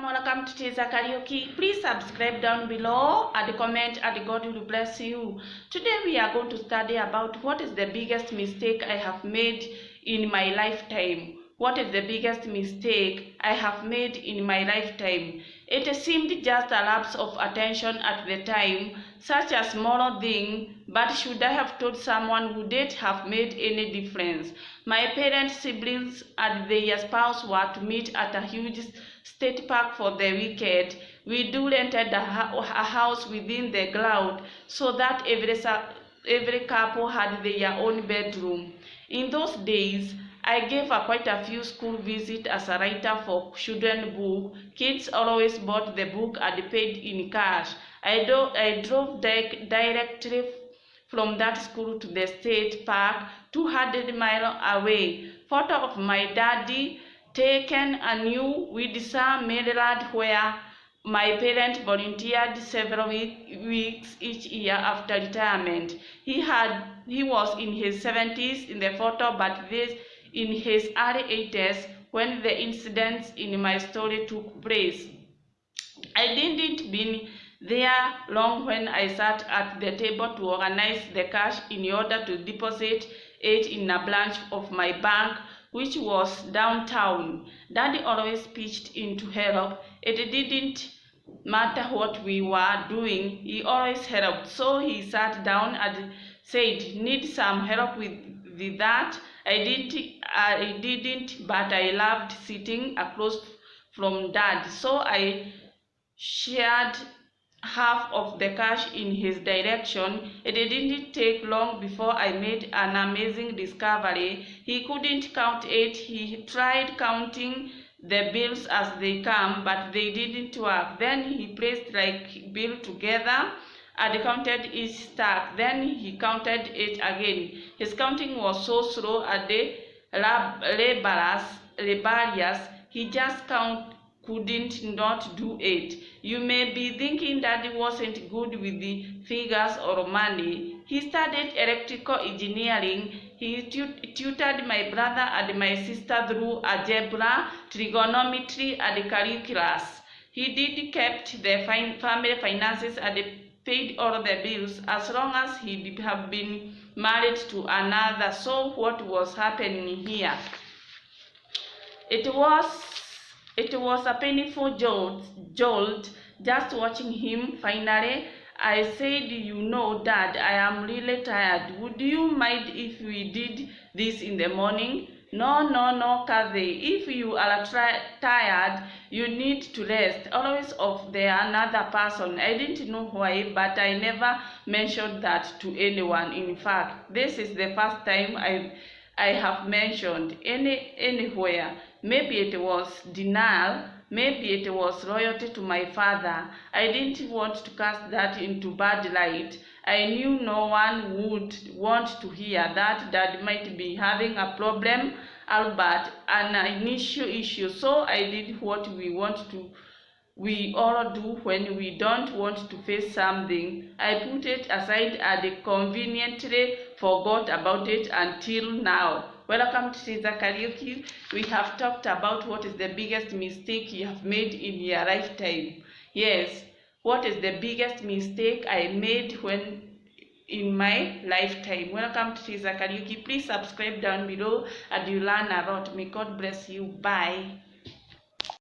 welcome to Teza Karaoke. Please subscribe down below and comment, and God will bless you. Today we are going to study about what is the biggest mistake I have made in my lifetime. What is the biggest mistake I have made in my lifetime? It seemed just a lapse of attention at the time, such a small thing, but should I have told someone, would it have made any difference? My parents, siblings, and their spouse were to meet at a huge state park for the weekend. We do rented a house within the ground so that every couple had their own bedroom. In those days, I gave quite a few school visits as a writer for children's book. Kids always bought the book and paid in cash. I drove directly from that school to the state park, 200 miles away. Photo of my daddy taken in New Windsor, Maryland, where my parents volunteered several weeks each year after retirement. He was in his 70s in the photo, but this in his early 80s when the incidents in my story took place. I didn't been there long when I sat at the table to organize the cash in order to deposit it in a branch of my bank, which was downtown. Daddy always pitched in to help. It didn't matter what we were doing, he always helped. So he sat down and said, "Need some help with that?" I didn't, but I loved sitting across from Dad, so I shared half of the cash in his direction. It didn't take long before I made an amazing discovery. He couldn't count it. He tried counting the bills as they come, but they didn't work. Then he placed like bill together and counted each stack. Then he counted it again. His counting was so slow and laborious, he just couldn't not do it. You may be thinking Daddy wasn't good with the figures or money. He studied electrical engineering. He tutored my brother and my sister through algebra, trigonometry, and calculus. He did kept the family finances and paid all the bills as long as he have been married to another. So what was happening here? It was a painful jolt just watching him. Finally, I said, "You know, Dad, I am really tired. Would you mind if we did this in the morning?" No, Kathy. If you are tired, you need to rest. Always of the another person. I didn't know why, but I never mentioned that to anyone. In fact, this is the first time I have mentioned anywhere. Maybe it was denial, maybe it was loyalty to my father. I didn't want to cast that into bad light. I knew no one would want to hear that Dad might be having a problem, albeit an initial issue. So I did what we all do when we don't want to face something. I put it aside and conveniently forgot about it until now. Welcome to Teza Karaoke. We have talked about what is the biggest mistake you have made in your lifetime. Yes, what is the biggest mistake I made in my lifetime? Welcome to Teza Karaoke. Please subscribe down below and you learn a lot. May God bless you. Bye.